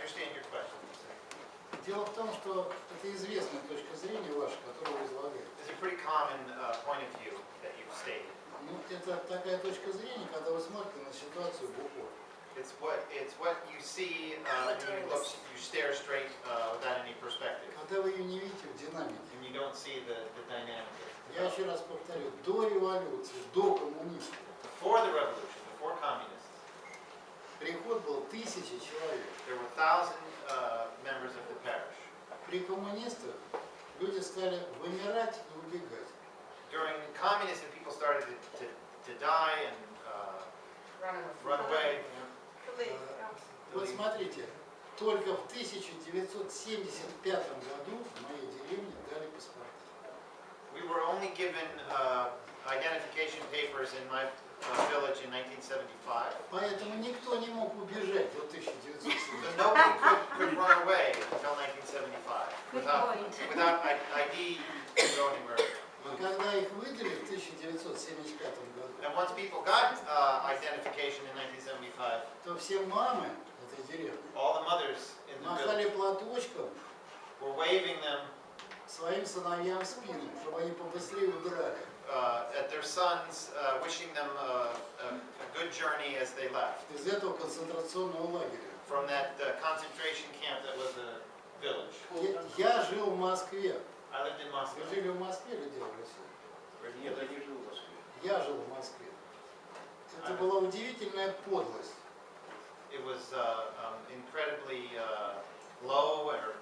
understand your question. Дело в том, что это известная точка зрения ваша, которую вы излагаете. It's a pretty common point of view that you've stated. Ну, это такая точка зрения, когда вы смотрите на ситуацию в упор. It's what you see, you stare straight without any perspective. Когда вы ее не видите в динамике. And you don't see the dynamic. Я еще раз повторю, до революции, до коммунизма. Before the revolution, before communists, Приход был 1000 человек. there were 1,000 members of the parish. При коммунистах люди стали вымирать и убегать. During communism, people started to die and run away. Вот смотрите, только в 1975 году в моей деревне дали паспорта. We were only given identification papers in my village in 1975. Поэтому никто не мог убежать до 1975. So nobody could run away until 1975 without ID to go anywhere. А когда их выдали в 1975 году, And once people got identification in 1975, то все мамы этой деревни all the mothers in the махали village платочком were waving them своим сыновьям в спину, чтобы они побыстрее удрали. at their sons, wishing them a good journey as they left Из этого концентрационного лагеря. from that concentration camp that was a village. Я жил в Москве. I lived in Moscow. Вы жили в Москве или где в России? Нет, я не жил в Москве. Я жил в Москве. Это была удивительная подлость. It was incredibly low, or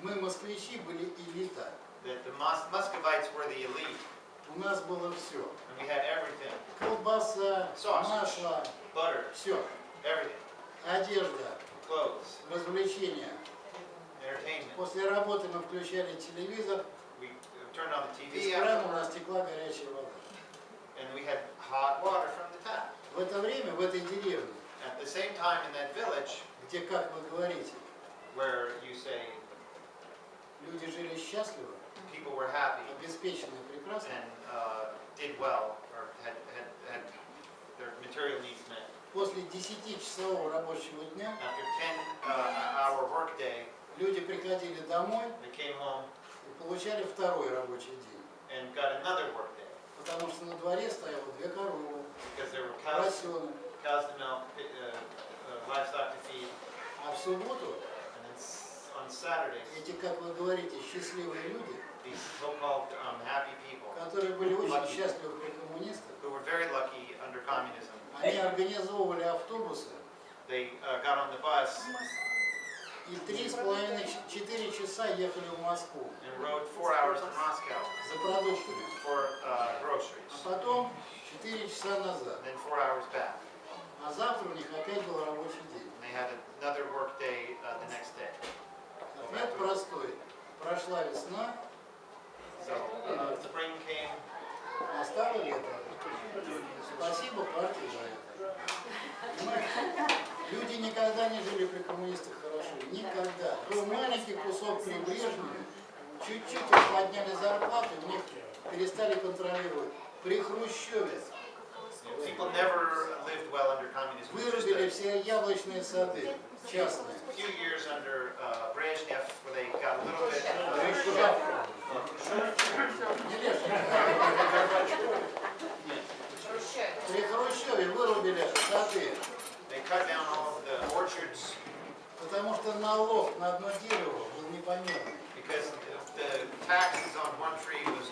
Мы, москвичи, были элита. that the Muscovites were the elite, У нас было все. and we had everything: Колбаса, Sausage. масло, butter, все. everything, Одежда, clothes, развлечения. entertainment. После работы мы включали телевизор, We turned on the из TV крана у after, нас текла горячая вода. and we had hot water from the tap. В это время, в этой деревне, At the same time, in that village, где, как вы говорите, where you say люди жили счастливо, people were happy обеспечены и прекрасно, and did well, or had their material needs met. после 10-часового рабочего дня After 10-hour workday, люди приходили домой they came home и получали второй рабочий день. and got another workday Потому что на дворе стояло 2 коровы, because there were cows поросенок. to milk, livestock to feed, А в субботу and then on Saturdays, эти, как вы говорите, счастливые люди, these so-called happy people которые были очень счастливы при коммунистах, who were very lucky under communism, они организовывали автобусы they got on the bus и 3,5-4 часа ехали в Москву and rode 4 hours to Moscow за продуктами, for а groceries, потом 4 часа назад. and then 4 hours back. А завтра у них опять был рабочий день. And they had another work day the next day. Ответ простой. Прошла весна, So spring came, настало лето. Спасибо партии за это. Понимаете? Люди никогда не жили при коммунистах хорошо. Никогда. Был маленький кусок при Брежневе, чуть-чуть им подняли зарплату, у них перестали контролировать. При Хрущеве people never lived well under communism. вырубили все яблочные сады частные. A few years under Brezhnev, where they got a little bit. Не лезь. При Хрущеве вырубили сады, They cut down all of the orchards потому что налог на одно дерево был непомерный. because the taxes on one tree was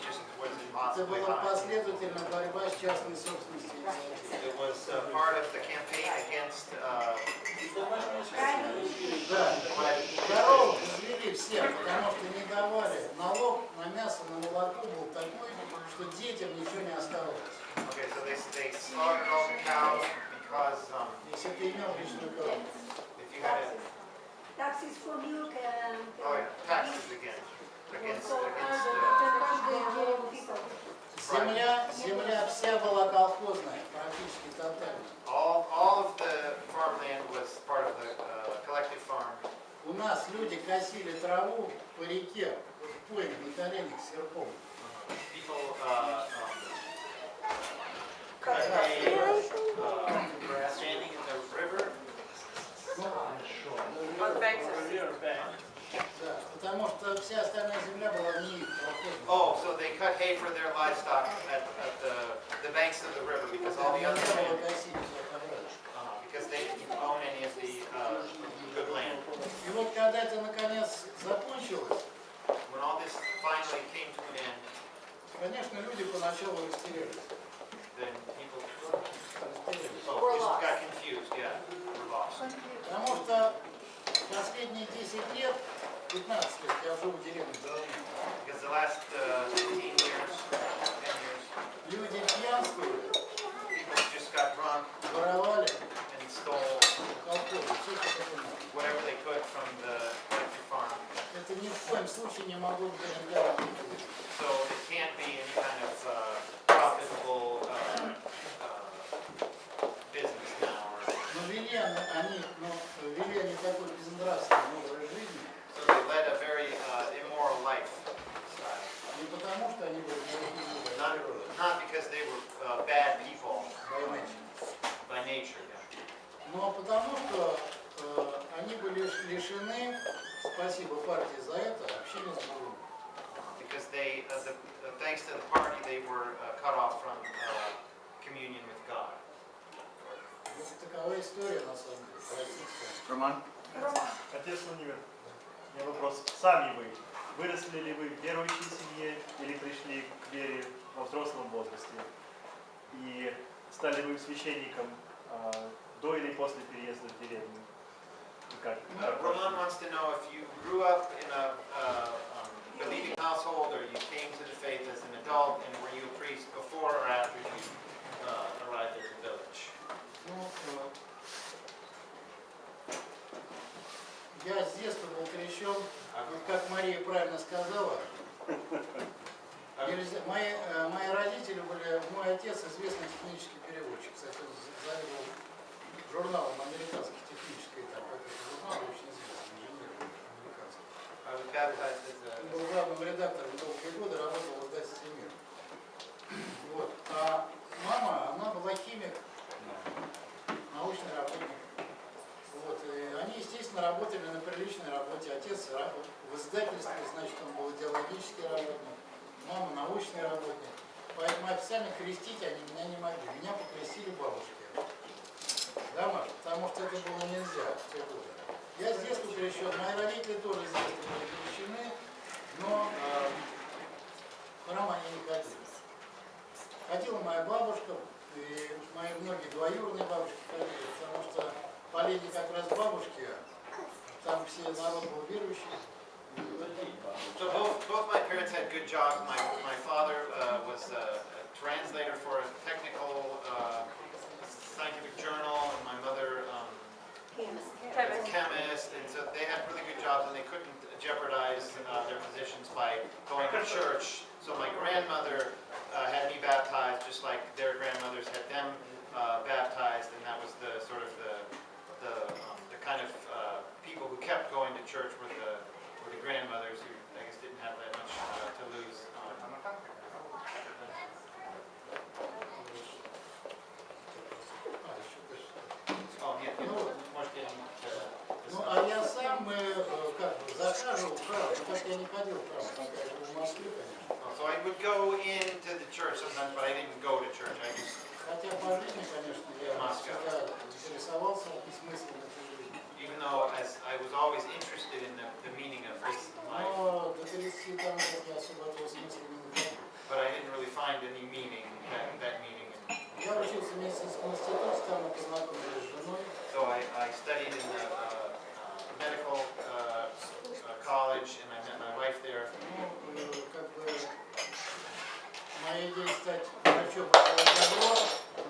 Это impossibly была high. последовательная борьба с частной собственностью. It was part of the campaign against. Да, коров развели всех, потому что не давали. Налог на мясо, на молоко был такой, что детям ничего не оставалось. Okay, so they slaughtered all the cows because Если ты имел личную корову. if you had Taxes for milk and... oh yeah, taxes against Земля вся была колхозная, практически тотально. all of the farmland was part of the collective farm. У нас люди косили траву по реке, в пойме, на коленях с серпом. People cut hay, standing in the river. Ну, On banks pay for their livestock at the banks of the river because all the other Сначала men, косили, отобрали. because they didn't own any of the good land. И вот когда это наконец закончилось, When all this finally came to an end, конечно, люди поначалу растерялись. then people We're just lost. got confused, yeah, were lost. Потому что последние 10 лет, 15 лет, я живу в деревне давно, Because the last 15 years, 10 years, люди пьянствовали, people just got drunk воровали, and stole колхозы, все, что только надо. whatever they could from the electric farm. Это ни в коем случае не могло быть регулярным. So it can't be any kind of profitable business now. Но вели они такой безнравственный образ жизни, So they led a very immoral lifestyle. не потому, что они были плохие Not, люди, not because they were bad people поймайте, by nature, yeah. но потому, что они были лишены, спасибо партии за это, общения с Богом. Because they, thanks to the party, they were cut off from communion with God. Вот такова история, на самом деле, российская. Роман? Отец Владимир, у меня вопрос. Сами вы, выросли ли вы в верующей семье или пришли к вере во взрослом возрасте? И стали вы священником до или после переезда в деревню? И как Roman wants to know if you grew up in a believing household or you came to the faith as an adult, and were you a priest before or after you arrived at the village? Ну, я с детства был крещен, вот как Мария правильно сказала, мои родители были, мой отец известный технический переводчик, кстати, он заведовал журналом американских технический, там какой-то журнал очень известный, инженер американский. I was baptized as Он был главным редактором долгие годы, работал в издательстве «Мир». Вот. А мама, она была химик, научный работник. Вот. И они, естественно, работали на приличной работе. Отец в издательстве, значит, он был идеологический работник, мама научный работник. Поэтому официально крестить они меня не могли. Меня покрестили бабушки. Да, Маша? Потому что это было нельзя в те годы. Я с детства крещен. Мои родители тоже с детства были крещены, но в храм они не ходили. Ходила моя бабушка, и мои многие двоюродные бабушки ходили, потому что по линии как раз бабушки, там все народ был верующий. So both my parents had good jobs. My father was a translator for a technical scientific journal, and my mother was a chemist, and so they had really good jobs, and they couldn't jeopardize their positions by going to church. So my grandmother had me baptized just like their grandmothers had them baptized, and that was the sort of the kind of people who kept going to church were the grandmothers who I guess didn't have that much to lose. Oh, yeah, можете Ну, а я сам как бы захаживал в храм, но как я не ходил в храм, пока я был в Москве, конечно. So I would go into the church sometimes, but I didn't go to church. I just, Хотя по жизни, конечно, я Москва. всегда интересовался и смыслом этой жизни. even though I was always interested in the meaning of this life, Но до 30 там я особо этого смысла не находил. but I didn't really find any meaning, that meaning. Я учился в медицинском институте, там мы познакомились с женой. So I studied in the medical college, and I met my wife there. Ну, как бы моя идея стать врачом добро,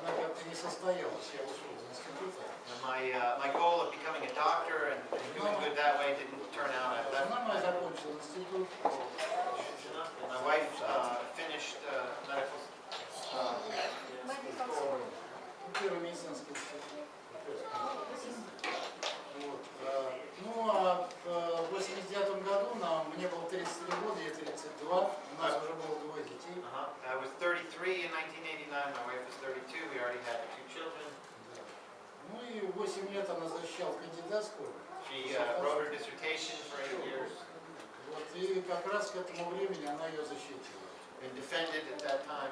она как-то не состоялась. Я ушел из института. And my goal of becoming a doctor and doing good that way didn't turn out. I left. Жена моя закончила институт. And my wife finished medical school. Первый медицинский институт. Вот. Ну, а в 89 году мне было 33 года, ей 32. У нас уже было двое детей. I was 33 in 1989. My wife was 32. We already had 2 children. Ну и 8 лет она защищала кандидатскую. She wrote her dissertation for 8 years. Вот, и как раз к этому времени она ее защитила. been defended at that time.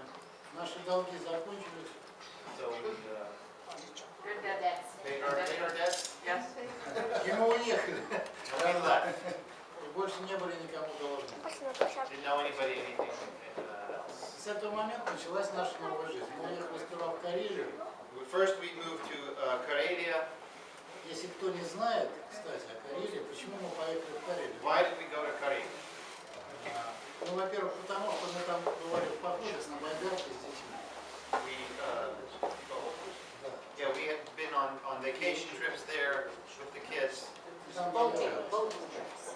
Наши долги закончились. So we Your debts. paid our debts Yes. И мы уехали. and we left. И больше не были никому должны. Didn't know anybody anything else. С этого момента началась наша новая жизнь. Мы уехали сперва в Карелию. First we moved to Karelia. Если кто не знает, кстати, о Карелии, почему мы поехали в Карелию? Why did we go to Karelia? Ну, во-первых, потому что мы там бывали в походах на байдарке с детьми. We yeah, we had been on vacation trips there with the kids. Там Boating. понравилось. Boating trips.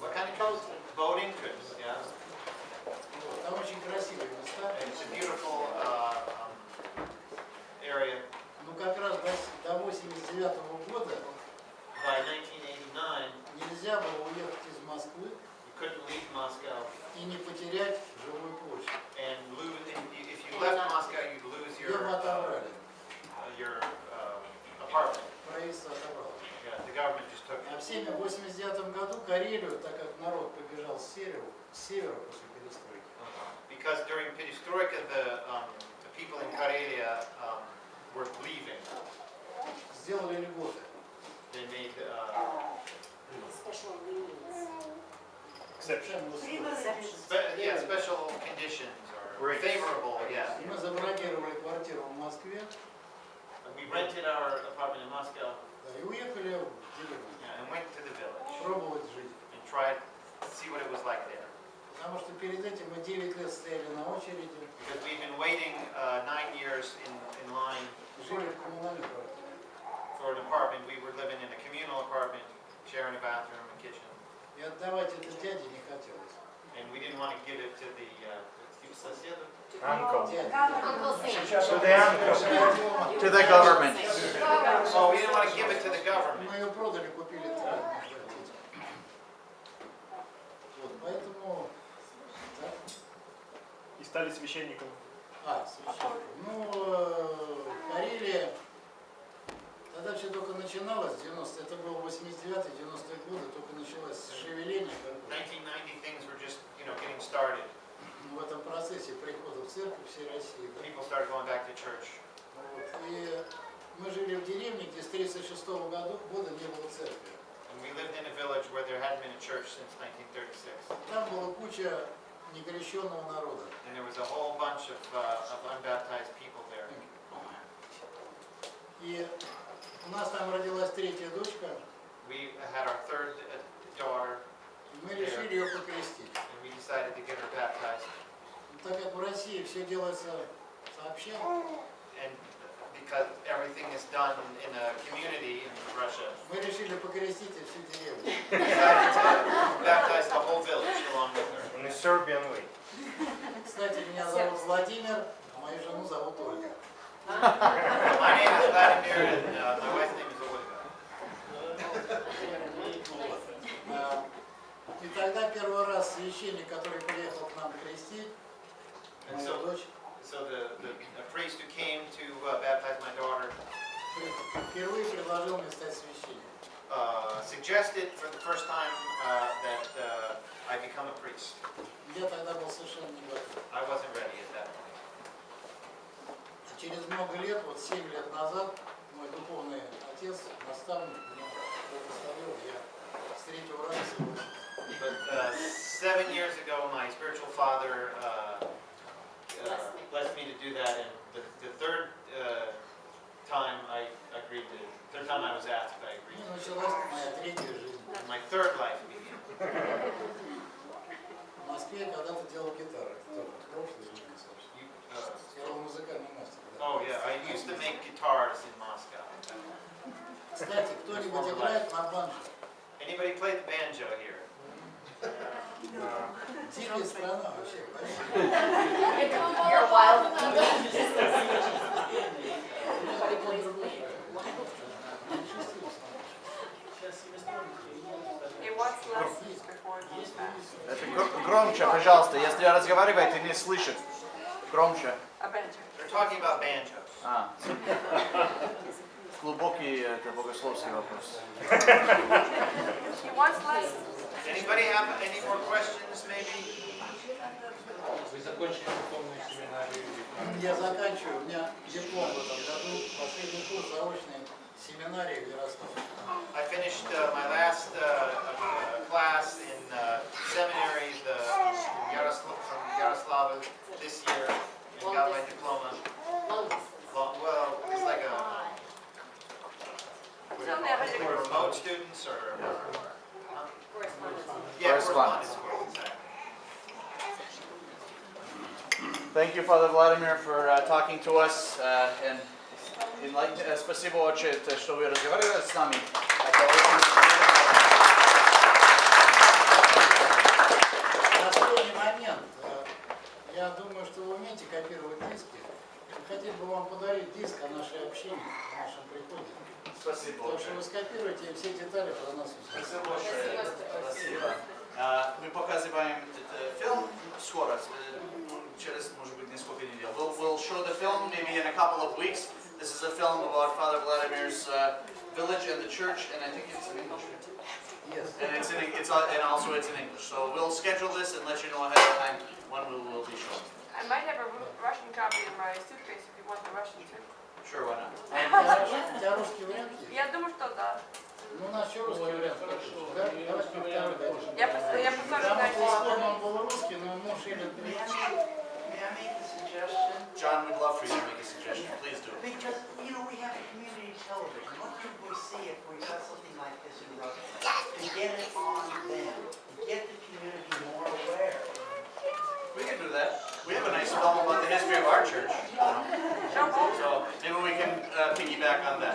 What kind of trips? Boating trips, yeah. Там очень красивые места. And it's a beautiful area. Ну, как раз до 89-го года By 1989, нельзя было уехать из Москвы you couldn't leave Moscow и не потерять жилую площадь. and lose. If you left Moscow, you'd lose Ее мы отобрали. your apartment. Правительство отобрало. Yeah, the government just took А it. в 1989 году Карелию, так как народ побежал с севера после перестройки, Because during Perestroika, the people in Karelia were leaving. сделали льготы. They made Special meetings. Exception. special conditions or favorable, yeah. И мы забронировали квартиру в Москве, We rented our apartment in Moscow, да, и уехали в деревню, yeah, and went to the village пробовать жить. and tried to see what it was like there. Потому что перед этим мы 9 лет стояли на очереди, Because we've been waiting 9 years in line жили в коммунальной квартире. for an apartment. We were living in a communal apartment, sharing a bathroom and kitchen, И отдавать это дяде не хотелось. and we didn't want to give it to the соседу. Uncle. Дядя. Uncle Sam. To the uncle. To the government. Oh, we didn't want to give it to the government. Мы ее продали, купили травму. Вот, поэтому... Да? И стали священником. Священник. Карелия, тогда все только начиналось, 90, это было 89-90 годы, только началось шевеление какое-то. 1990 things were just, getting started. В этом процессе прихода в церковь всей России. Да? People started going back to church. Вот. И мы жили в деревне, где с 1936 года не было церкви. And we lived in a village where there hadn't been a church since 1936. Там была куча некрещенного народа. And there was a whole bunch of unbaptized people there. И у нас там родилась третья дочка, We had our third daughter, и мы решили ее покрестить. and we decided to get her baptized. Так как в России все делается сообща, And because everything is done in a community in Russia, мы решили покрестить и всю деревню. we decided to baptize the whole village along with her. In a Serbian way. Кстати, меня зовут Владимир, а мою жену зовут Ольга. My name is Vladimir, and my wife's name is Olga. И тогда первый раз священник, который приехал к нам крестить, мою дочь, So the priest who came to baptize my daughter впервые предложил мне стать священником. suggested for the first time that I become a priest. Я тогда был совершенно не готов. I wasn't ready at that point. Через много лет, вот 7 лет назад, мой духовный отец, наставник, меня благословил, я с третьего раза согласился. But 7 years ago, my spiritual father blessed me to do that, and the third time I agreed to, third time I was asked, I agreed. И началась моя третья жизнь. And my third life began. В Москве я когда-то делал гитары, тоже в прошлой жизни, собственно. Я был музыкальный мастер. Да. Oh yeah, I used to make guitars in Moscow. Кстати, кто-нибудь играет на банджо? Anybody play the banjo here? Дикая страна вообще. You're wild. Hey, what's lessons before these fast? Это громче, пожалуйста. Если разговаривает, ты не слышит. Громче. A banjo. They're talking about banjos. Глубокий это богословский вопрос. He wants lessons. Anybody have any more questions, maybe? Вы закончили духовную семинарию? Я заканчиваю, у меня диплом в этом году, последний курс заочной семинарии в Ярославле. I finished my last class in seminary in from Yaroslavl this year and got my diploma. Well, it's like a for remote students or Correspondence. yeah, Correspondence. correspondence course, exactly. Thank you, Father Vladimir, for talking to us and enlightening. Спасибо, отче, что вы разговаривали с нами. Это Последний момент. Я думаю, что вы умеете копировать диски. Мы хотели бы вам подарить диск о нашей общине, о нашем приходе. Спасибо, Так отче. что вы скопируете и все детали про нас узнаете. Спасибо большое. Спасибо. Мы показываем этот фильм скоро, через, может быть, несколько недель. We'll show the film maybe in a couple of weeks. This is a film about Father Vladimir's village and the church, and I think it's in English. Yes. And and also it's in English. So we'll schedule this and let you know ahead of time when we will be showing. I might have a Russian copy in my suitcase if you want the Russian too. Sure, why not? У тебя русский вариант есть? Я думаю, что да. Ну, у нас еще русский вариант. Да? Давайте мы второй дадим. Я посмотрю, Там исходно он был русский, но муж или May I make a suggestion? John, we'd love for you to make a suggestion. Please do. Because, you know, we have community television. What could we see if we got something like this in Russia? To get it on them, to get the community more aware. We can do that. We have a nice film about the history of our church. So maybe we can piggyback on that.